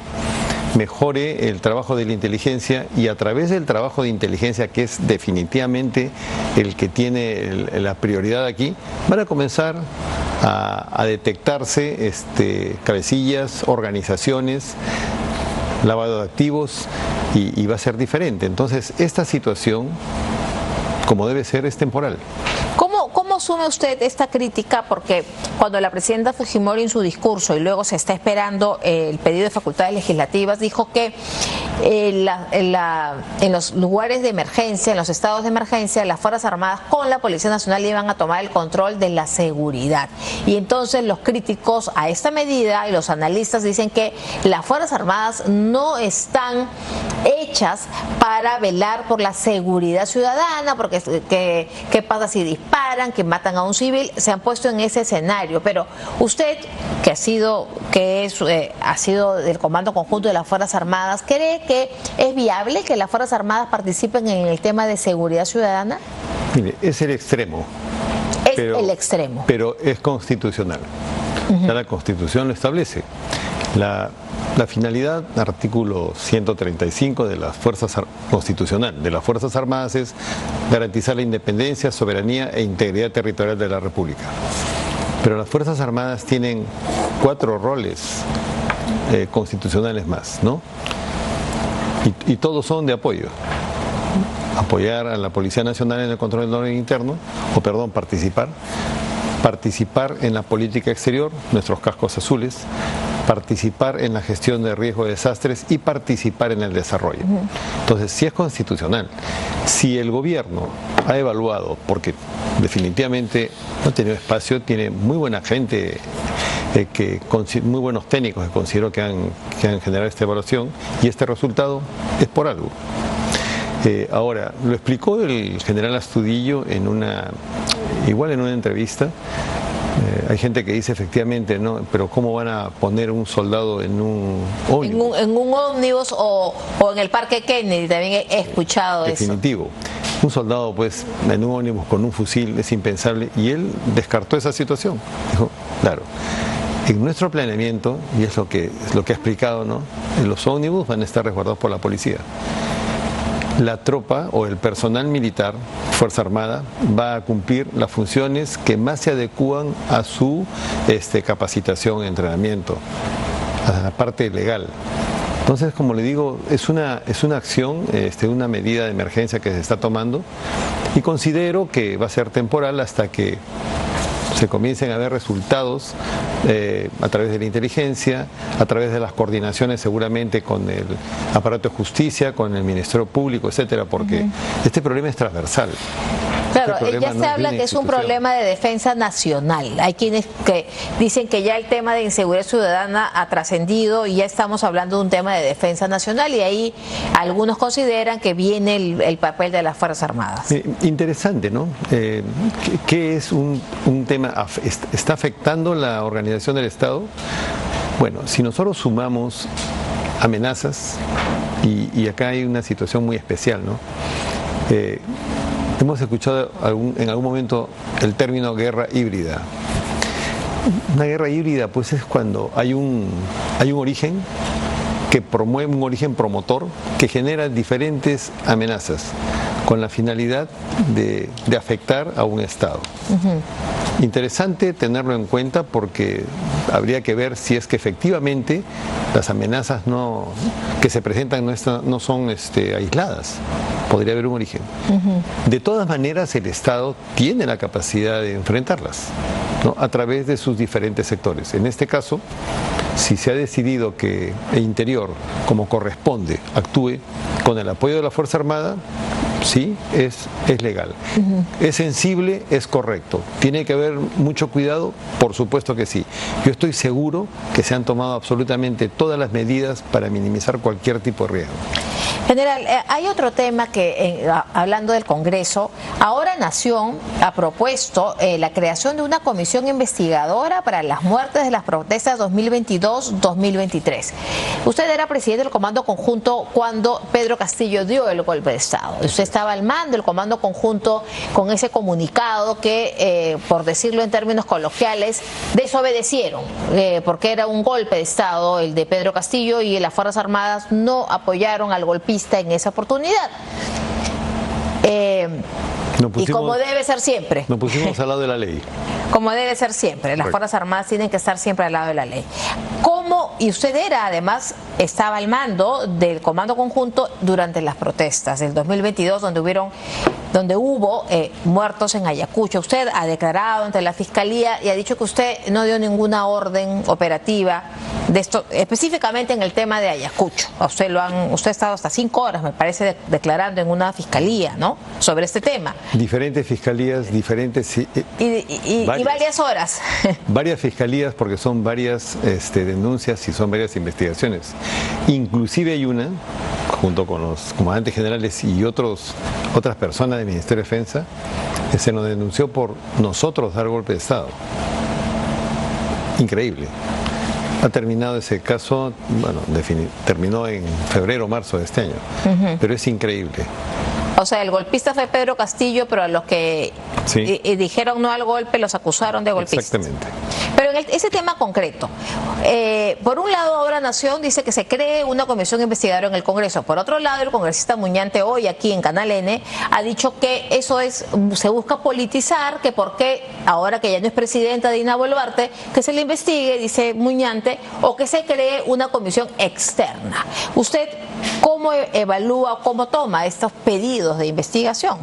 mejore el trabajo de la inteligencia, y a través del trabajo de inteligencia, que es definitivamente el que tiene la prioridad aquí, van a comenzar a detectarse cabecillas, organizaciones, lavado de activos, y va a ser diferente. Entonces, esta situación, como debe ser, es temporal. ¿Cómo asume usted esta crítica? Porque cuando la presidenta Fujimori, en su discurso, y luego se está esperando el pedido de facultades legislativas, dijo que en los lugares de emergencia, en los estados de emergencia, las Fuerzas Armadas con la Policía Nacional iban a tomar el control de la seguridad. Y entonces los críticos a esta medida y los analistas dicen que las Fuerzas Armadas no están hechas para velar por la seguridad ciudadana, porque ¿qué pasa si disparan, que matan a un civil? Se han puesto en ese escenario. Pero usted, que ha sido del Comando Conjunto de las Fuerzas Armadas, ¿cree que es viable que las Fuerzas Armadas participen en el tema de seguridad ciudadana? Mire, es el extremo. El extremo. Pero es constitucional. Ya la Constitución lo establece. La finalidad, artículo 135 de las Fuerzas Constitucional de las Fuerzas Armadas, es garantizar la independencia, soberanía e integridad territorial de la República. Pero las Fuerzas Armadas tienen 4 roles constitucionales más, ¿no? Y todos son de apoyo. Apoyar a la Policía Nacional en el control del orden interno, participar en la política exterior, nuestros cascos azules, participar en la gestión de riesgo de desastres y participar en el desarrollo. Entonces, sí es constitucional. Si el gobierno ha evaluado, porque definitivamente no ha tenido espacio, tiene muy buena gente, muy buenos técnicos que considero que han generado esta evaluación, y este resultado es por algo. Ahora, lo explicó el general Astudillo en una entrevista. Hay gente que dice, efectivamente, no, pero ¿cómo van a poner un soldado en un ómnibus? En un ómnibus o en el Parque Kennedy, también he escuchado Definitivo. Eso. Un soldado, pues, en un ómnibus con un fusil es impensable, y él descartó esa situación. Dijo, claro, en nuestro planeamiento, y es lo que ha explicado, ¿no?, los ómnibus van a estar resguardados por la policía. La tropa o el personal militar, Fuerza Armada, va a cumplir las funciones que más se adecúan a su capacitación, entrenamiento, a la parte legal. Entonces, como le digo, es una acción, una medida de emergencia que se está tomando, y considero que va a ser temporal hasta que se comiencen a ver resultados a través de la inteligencia, a través de las coordinaciones seguramente con el aparato de justicia, con el Ministerio Público, etcétera, porque este problema es transversal. Claro, ya se habla que es un problema de defensa nacional. Hay quienes que dicen que ya el tema de inseguridad ciudadana ha trascendido y ya estamos hablando de un tema de defensa nacional, y ahí algunos consideran que viene el papel de las Fuerzas Armadas. Interesante, ¿no? ¿Qué es un tema? ¿Está afectando la organización del Estado? Bueno, si nosotros sumamos amenazas, y acá hay una situación muy especial, ¿no? Hemos escuchado en algún momento el término guerra híbrida. Una guerra híbrida, pues, es cuando hay un origen que promueve, un origen promotor que genera diferentes amenazas con la finalidad de afectar a un Estado. Interesante tenerlo en cuenta, porque habría que ver si es que efectivamente las amenazas que se presentan no son aisladas. Podría haber un origen. De todas maneras, el Estado tiene la capacidad de enfrentarlas, ¿no? A través de sus diferentes sectores. En este caso, si se ha decidido que el Interior, como corresponde, actúe con el apoyo de la Fuerza Armada, sí, es legal. ¿Es sensible? Es correcto. ¿Tiene que haber mucho cuidado? Por supuesto que sí. Yo estoy seguro que se han tomado absolutamente todas las medidas para minimizar cualquier tipo de riesgo. General, hay otro tema que, hablando del Congreso, ahora Nación ha propuesto la creación de una comisión investigadora para las muertes de las protestas 2022-2023. Usted era presidente del Comando Conjunto cuando Pedro Castillo dio el golpe de Estado. Usted estaba al mando del Comando Conjunto con ese comunicado que, por decirlo en términos coloquiales, desobedecieron, porque era un golpe de Estado el de Pedro Castillo, y las Fuerzas Armadas no apoyaron al golpista en esa oportunidad. Y como debe ser siempre. Nos pusimos al lado de la ley. Como debe ser siempre. Las Fuerzas Armadas tienen que estar siempre al lado de la ley. ¿Cómo? Y usted estaba al mando del Comando Conjunto durante las protestas del 2022, donde hubo muertos en Ayacucho. Usted ha declarado ante la Fiscalía y ha dicho que usted no dio ninguna orden operativa de esto, específicamente en el tema de Ayacucho. Usted ha estado hasta 5 horas, me parece, declarando en una fiscalía, ¿no?, sobre este tema. Diferentes fiscalías, diferentes... Y varias horas. Varias fiscalías, porque son varias denuncias y son varias investigaciones. Inclusive hay una, junto con los comandantes generales y otras personas del Ministerio de Defensa, que se nos denunció por nosotros dar golpe de Estado. Increíble. Ha terminado ese caso, bueno, terminó en febrero o marzo de este año, pero es increíble. O sea, el golpista fue Pedro Castillo, pero a los que dijeron no al golpe los acusaron de golpistas. Exactamente. Pero en ese tema concreto, por un lado ahora Nación dice que se cree una comisión investigadora en el Congreso. Por otro lado, el congresista Muñante hoy aquí en Canal N ha dicho que eso se busca politizar, que porque ahora que ya no es presidenta Dina Boluarte, que se le investigue, dice Muñante, o que se cree una comisión externa. ¿Usted cómo evalúa, cómo toma estos pedidos de investigación?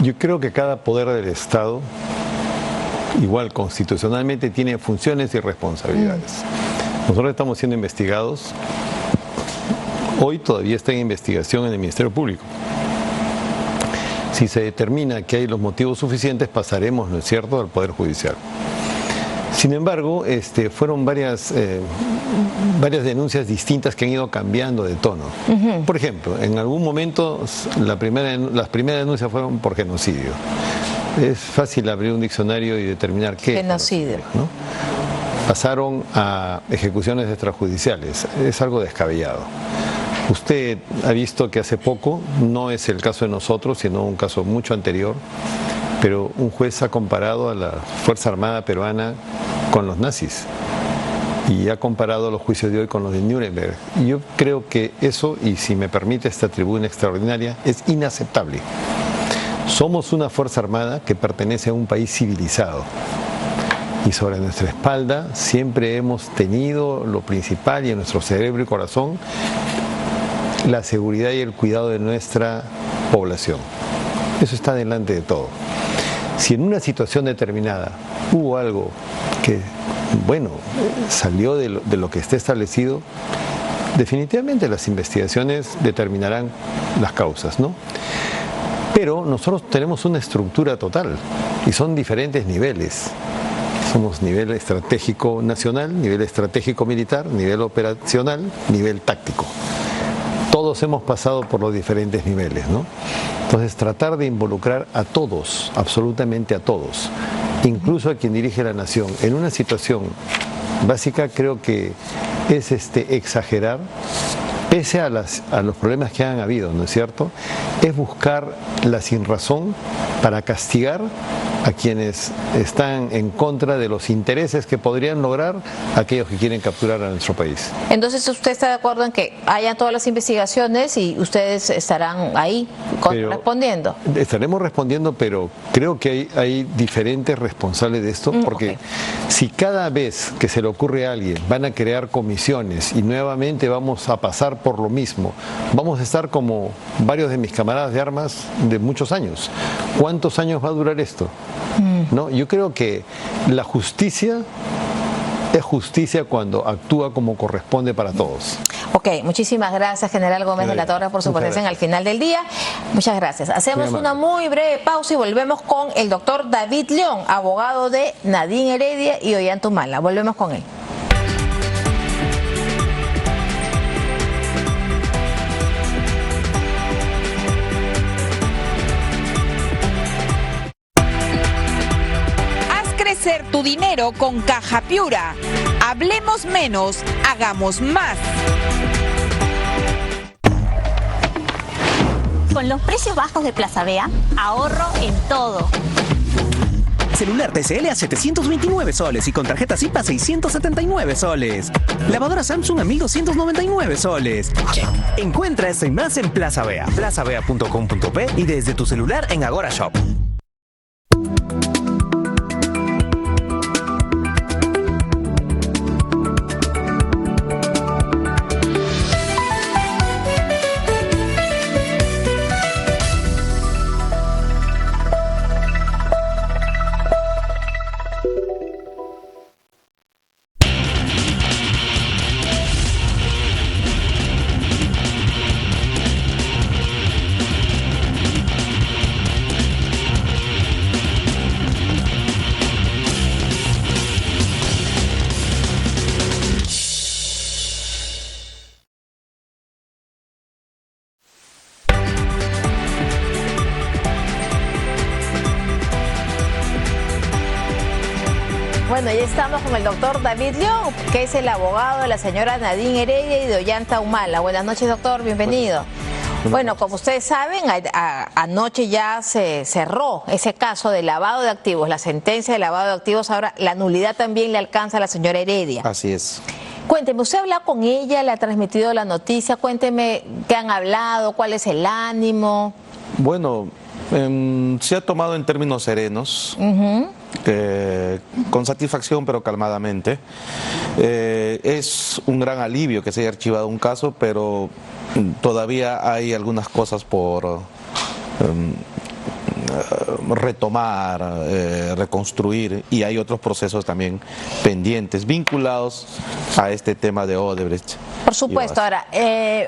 Yo creo que cada poder del Estado, igual constitucionalmente, tiene funciones y responsabilidades. Nosotros estamos siendo investigados. Hoy todavía está en investigación en el Ministerio Público. Si se determina que hay los motivos suficientes, pasaremos, ¿no es cierto?, al Poder Judicial. Sin embargo, fueron varias denuncias distintas que han ido cambiando de tono. Por ejemplo, en algún momento las primeras denuncias fueron por genocidio. Es fácil abrir un diccionario y determinar qué genocidio, ¿no? Pasaron a ejecuciones extrajudiciales. Es algo descabellado. Usted ha visto que hace poco, no es el caso de nosotros, sino un caso mucho anterior, pero un juez ha comparado a la Fuerza Armada peruana con los nazis y ha comparado los juicios de hoy con los de Nuremberg. Y yo creo que eso, y si me permite esta tribuna extraordinaria, es inaceptable. Somos una Fuerza Armada que pertenece a un país civilizado y sobre nuestra espalda siempre hemos tenido lo principal, y en nuestro cerebro y corazón, la seguridad y el cuidado de nuestra población. Eso está delante de todo. Si en una situación determinada hubo algo que, bueno, salió de lo que esté establecido, definitivamente las investigaciones determinarán las causas, ¿no? Pero nosotros tenemos una estructura total y son diferentes niveles. Somos nivel estratégico nacional, nivel estratégico militar, nivel operacional, nivel táctico. Todos hemos pasado por los diferentes niveles, ¿no? Entonces, tratar de involucrar a todos, absolutamente a todos, incluso a quien dirige la nación, en una situación básica, creo que es exagerar, pese a los problemas que han habido, ¿no es cierto? Es buscar la sinrazón para castigar a quienes están en contra de los intereses que podrían lograr aquellos que quieren capturar a nuestro país. Entonces, ¿usted está de acuerdo en que hayan todas las investigaciones y ustedes estarán ahí respondiendo? Estaremos respondiendo, pero creo que hay diferentes responsables de esto, porque si cada vez que se le ocurre a alguien van a crear comisiones y nuevamente vamos a pasar por lo mismo, vamos a estar como varios de mis camaradas de armas de muchos años. ¿Cuántos años va a durar esto? ¿No? Yo creo que la justicia es justicia cuando actúa como corresponde para todos. Ok, muchísimas gracias, General Gómez de la Torre, por su presencia al final del día. Muchas gracias. Hacemos una muy breve pausa y volvemos con el doctor David León, abogado de Nadine Heredia y Ollanta Humala. Volvemos con él. Crecer tu dinero con Caja Piura. Hablemos menos, hagamos más. Con los precios bajos de Plaza Vea, ahorro en todo. Celular TCL a 729 soles y con tarjeta SIP a 679 soles. Lavadora Samsung a 1299 soles. Encuentra esto y más en Plaza Vea, plazavea.com.p y desde tu celular en Agora Shop. Bueno, ya estamos con el doctor David León, que es el abogado de la señora Nadine Heredia y de Ollanta Humala. Buenas noches, doctor, bienvenido. Bueno, como ustedes saben, anoche ya se cerró ese caso de lavado de activos, la sentencia de lavado de activos. Ahora la nulidad también le alcanza a la señora Heredia. Así es. Cuénteme, ¿usted ha hablado con ella, le ha transmitido la noticia? Cuénteme qué han hablado, cuál es el ánimo. Bueno, se ha tomado en términos serenos, con satisfacción pero calmadamente. Es un gran alivio que se haya archivado un caso, pero todavía hay algunas cosas por retomar, reconstruir, y hay otros procesos también pendientes vinculados a este tema de Odebrecht. Por supuesto. Ahora,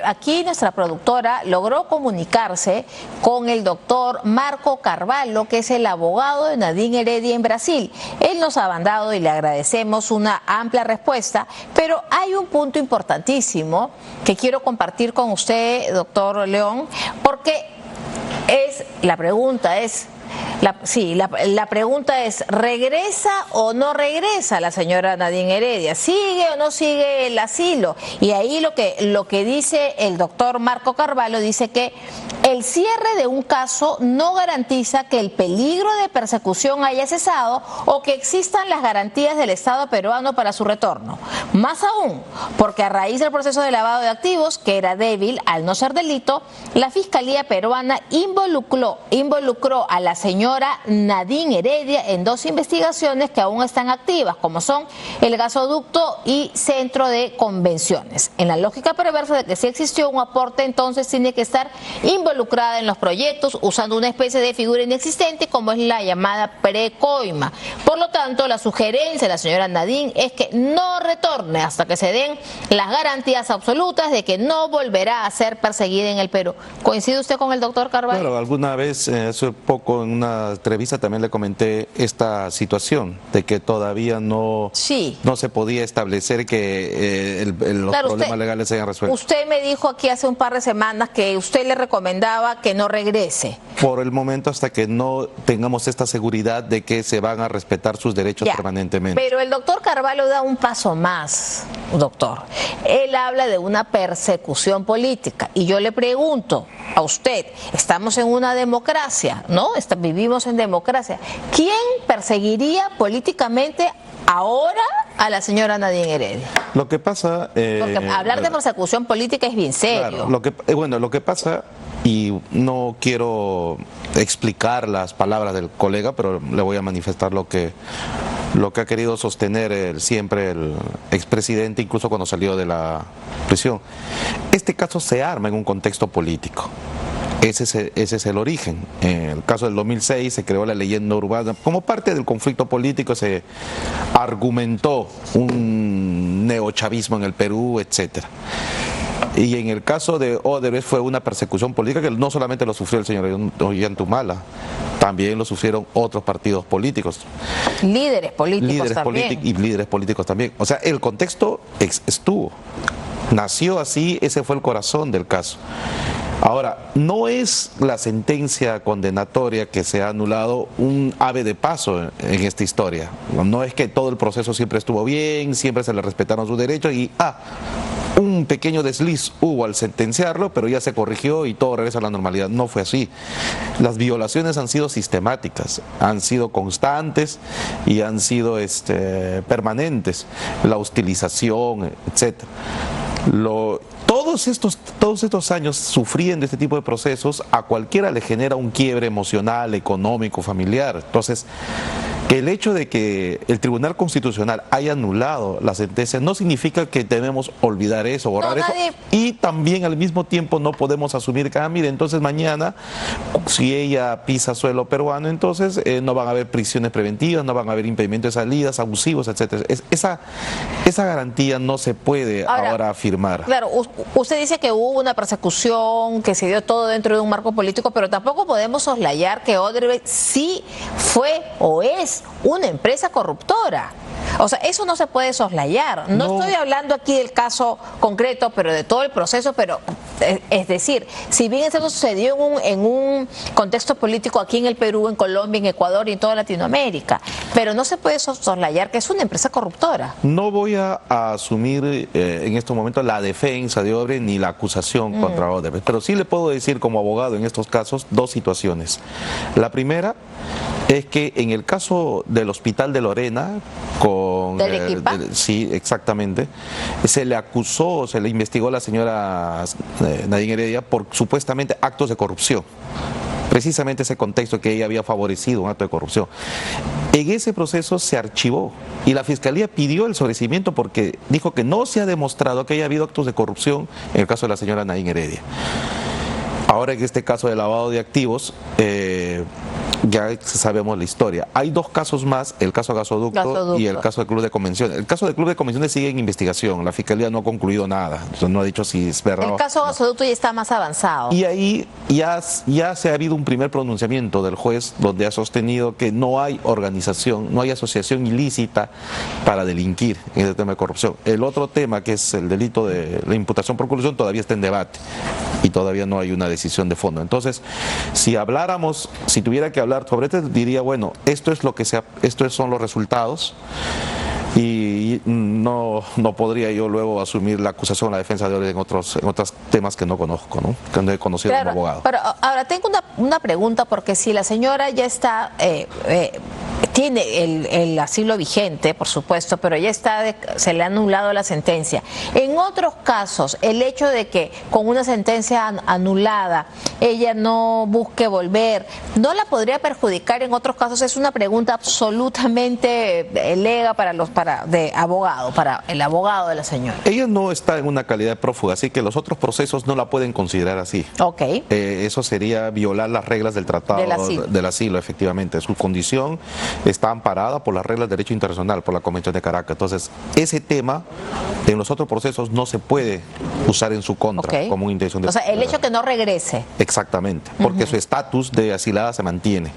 aquí nuestra productora logró comunicarse con el doctor Marco Carvalho, que es el abogado de Nadine Heredia en Brasil. Él nos ha mandado y le agradecemos una amplia respuesta, pero hay un punto importantísimo que quiero compartir con usted, doctor León, porque la pregunta es, ¿regresa o no regresa la señora Nadine Heredia? ¿Sigue o no sigue el asilo? Y ahí lo que dice el doctor Marco Carvalho, dice que el cierre de un caso no garantiza que el peligro de persecución haya cesado o que existan las garantías del Estado peruano para su retorno. Más aún, porque a raíz del proceso de lavado de activos, que era débil al no ser delito, la Fiscalía peruana involucró a la señora señora Nadine Heredia en 2 investigaciones que aún están activas, como son el gasoducto y centro de convenciones. En la lógica perversa de que si existió un aporte, entonces tiene que estar involucrada en los proyectos usando una especie de figura inexistente como es la llamada precoima. Por lo tanto, la sugerencia de la señora Nadine es que no retorne hasta que se den las garantías absolutas de que no volverá a ser perseguida en el Perú. ¿Coincide usted con el doctor Carvalho? Claro, alguna vez, hace poco en una entrevista también le comenté esta situación de que todavía no se podía establecer que los problemas legales se hayan resuelto. Usted me dijo aquí hace un par de semanas que usted le recomendaba que no regrese. Por el momento, hasta que no tengamos esta seguridad de que se van a respetar sus derechos permanentemente. Pero el doctor Carvalho da un paso más, doctor. Él habla de una persecución política y yo le pregunto a usted, estamos en una democracia, ¿no? Vivimos en democracia. ¿Quién perseguiría políticamente ahora a la señora Nadine Heredia? Lo que pasa... porque hablar de persecución política es bien serio. Claro, lo que pasa, y no quiero explicar las palabras del colega, pero le voy a manifestar lo que ha querido sostener siempre el expresidente, incluso cuando salió de la prisión. Este caso se arma en un contexto político. Ese es el origen. En el caso del 2006 se creó la leyenda urbana. Como parte del conflicto político se argumentó un neochavismo en el Perú, etcétera. Y en el caso de Odebrecht fue una persecución política que no solamente lo sufrió el señor Ollantumala, también lo sufrieron otros partidos políticos. Líderes políticos también. Y líderes políticos también. O sea, el contexto estuvo. Nació así, ese fue el corazón del caso. Ahora, no es la sentencia condenatoria que se ha anulado un ave de paso en esta historia. No es que todo el proceso siempre estuvo bien, siempre se le respetaron sus derechos y un pequeño desliz hubo al sentenciarlo, pero ya se corrigió y todo regresa a la normalidad. No fue así. Las violaciones han sido sistemáticas, han sido constantes y han sido permanentes. La hostilización, etcétera. Todos estos años sufriendo este tipo de procesos, a cualquiera le genera un quiebre emocional, económico, familiar. Entonces, el hecho de que el Tribunal Constitucional haya anulado la sentencia no significa que debemos olvidar eso, borrar eso. Y también al mismo tiempo no podemos asumir que, mire, entonces mañana, si ella pisa suelo peruano, entonces no van a haber prisiones preventivas, no van a haber impedimentos de salidas, abusivos, etcétera. Esa garantía no se puede ahora afirmar. Claro, usted dice que hubo una persecución, que se dio todo dentro de un marco político, pero tampoco podemos soslayar que Odebrecht sí fue o es una empresa corruptora. O sea, eso no se puede soslayar. No estoy hablando aquí del caso concreto, pero de todo el proceso, pero es decir, si bien eso sucedió en un contexto político aquí en el Perú, en Colombia, en Ecuador y en toda Latinoamérica, pero no se puede soslayar que es una empresa corruptora. No voy a asumir en estos momentos la defensa de Odebrecht ni la acusación contra Odebrecht, pero sí le puedo decir como abogado en estos casos 2 situaciones. La primera es que en el caso del Hospital de Lorena, sí, exactamente, se le acusó, se le investigó a la señora Nadine Heredia por supuestamente actos de corrupción. Precisamente ese contexto que ella había favorecido un acto de corrupción. En ese proceso se archivó y la Fiscalía pidió el sobreseimiento porque dijo que no se ha demostrado que haya habido actos de corrupción en el caso de la señora Nadine Heredia. Ahora en este caso de lavado de activos, ya sabemos la historia. Hay 2 casos más, el caso Gasoducto y el caso del Club de Convenciones. El caso del Club de Convenciones sigue en investigación, la Fiscalía no ha concluido nada, no ha dicho si es verdad. El caso Gasoducto ya está más avanzado. Y ahí ya se ha habido un primer pronunciamiento del juez donde ha sostenido que no hay organización, no hay asociación ilícita para delinquir en este tema de corrupción. El otro tema, que es el delito de la imputación por colusión, todavía está en debate y todavía no hay una decisión de fondo. Entonces, si tuviera que hablar sobre esto, diría, bueno, estos son los resultados y no podría yo luego asumir la acusación o la defensa de Odebrecht en otros temas que no conozco, ¿no? Que no he conocido como abogado. Pero ahora tengo una pregunta, porque si la señora ya está tiene el asilo vigente, por supuesto, pero ya se le ha anulado la sentencia. En otros casos, el hecho de que con una sentencia anulada ella no busque volver, ¿no la podría perjudicar en otros casos? Es una pregunta absolutamente lega para el abogado de la señora. Ella no está en una calidad de prófuga, así que los otros procesos no la pueden considerar así. Ok. Eso sería violar las reglas del Tratado del Asilo, efectivamente. Su condición está amparada por las reglas de derecho internacional, por la Convención de Caracas. Entonces, ese tema en los otros procesos no se puede usar en su contra como una intención de... O sea, el hecho que no regrese. Exactamente, porque su estatus de asilada se mantiene.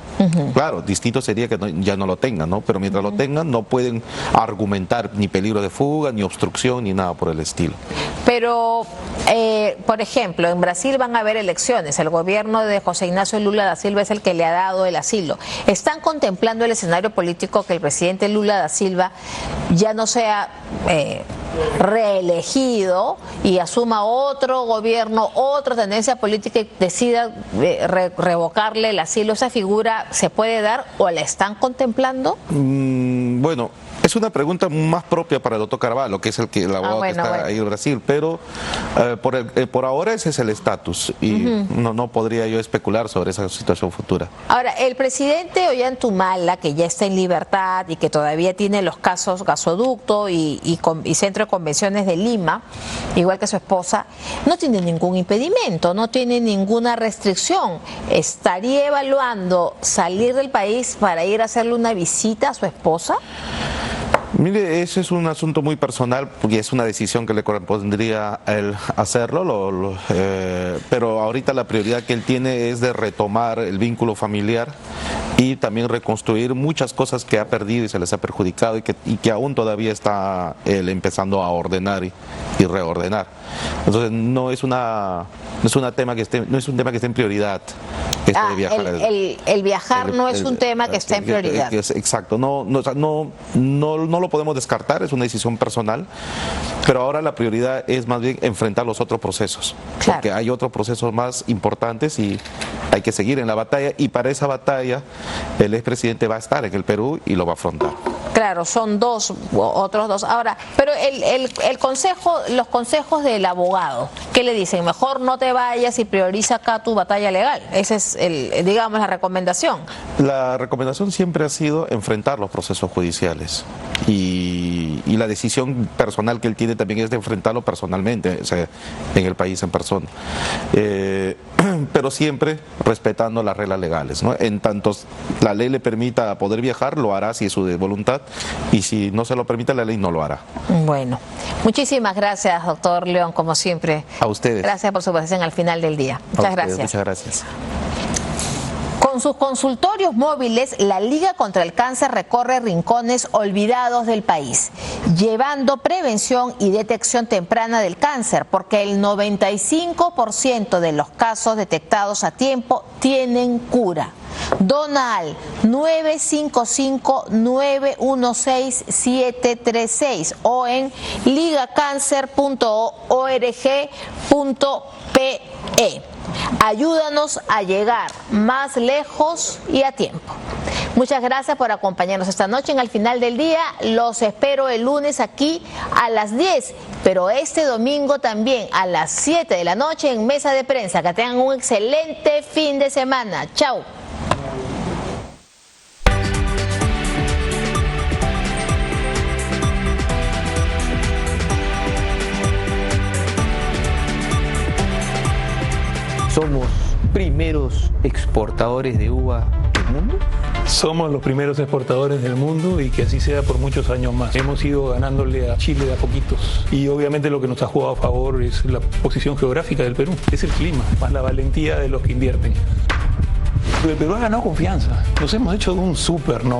Claro, distinto sería que ya no lo tengan, ¿no? Pero mientras lo tengan, no pueden argumentar ni peligro de fuga, ni obstrucción, ni nada por el estilo. Pero, por ejemplo, en Brasil van a haber elecciones. El gobierno de José Ignacio Lula da Silva es el que le ha dado el asilo. ¿Están contemplando el escenario político que el presidente Lula da Silva ya no sea reelegido y asuma otro gobierno, otra tendencia política y decida revocarle el asilo? ¿Esa figura se puede dar o la están contemplando? Bueno, es una pregunta más propia para el doctor Carvalho, que es el abogado que está ahí en Brasil, pero por ahora ese es el estatus y no podría yo especular sobre esa situación futura. Ahora, el presidente Ollanta, que ya está en libertad y que todavía tiene los casos gasoducto y Centro de Convenciones de Lima, igual que su esposa, no tiene ningún impedimento, no tiene ninguna restricción. ¿Estaría evaluando salir del país para ir a hacerle una visita a su esposa? Mire, eso es un asunto muy personal porque es una decisión que le correspondría a él hacerlo, pero ahorita la prioridad que él tiene es de retomar el vínculo familiar y también reconstruir muchas cosas que ha perdido y se les ha perjudicado y que aún todavía está él empezando a ordenar y reordenar. Entonces no es un tema que esté en prioridad. De viajar. El viajar no es un tema que está en prioridad. Exacto, no lo podemos descartar, es una decisión personal, pero ahora la prioridad es más bien enfrentar los otros procesos, porque hay otros procesos más importantes y hay que seguir en la batalla, y para esa batalla el expresidente va a estar en el Perú y lo va a afrontar. Claro, son otros dos. Ahora, pero los consejos del abogado, ¿qué le dicen? Mejor no te vayas y prioriza acá tu batalla legal. Esa es la recomendación. La recomendación siempre ha sido enfrentar los procesos judiciales y la decisión personal que él tiene también es de enfrentarlo personalmente, o sea, en el país en persona. Pero siempre respetando las reglas legales, ¿no? En tanto la ley le permita poder viajar, lo hará si es su voluntad, y si no se lo permite, la ley no lo hará. Bueno, muchísimas gracias, doctor León, como siempre. A ustedes. Gracias por su presencia al final del día. Muchas gracias. Muchas gracias. Con sus consultorios móviles, la Liga contra el Cáncer recorre rincones olvidados del país, llevando prevención y detección temprana del cáncer, porque el 95% de los casos detectados a tiempo tienen cura. Dona al 955-916-736 o en ligacancer.org.pe. Ayúdanos a llegar más lejos y a tiempo. Muchas gracias por acompañarnos esta noche en Al Final del Día. Los espero el lunes aquí a las 10, pero este domingo también a las 7 de la noche en Mesa de Prensa. Que tengan un excelente fin de semana. Chao. ¿Somos primeros exportadores de uva del mundo? Somos los primeros exportadores del mundo y que así sea por muchos años más. Hemos ido ganándole a Chile de a poquitos y obviamente lo que nos ha jugado a favor es la posición geográfica del Perú, es el clima, más la valentía de los que invierten. El Perú ha ganado confianza, nos hemos hecho de un súper, ¿no?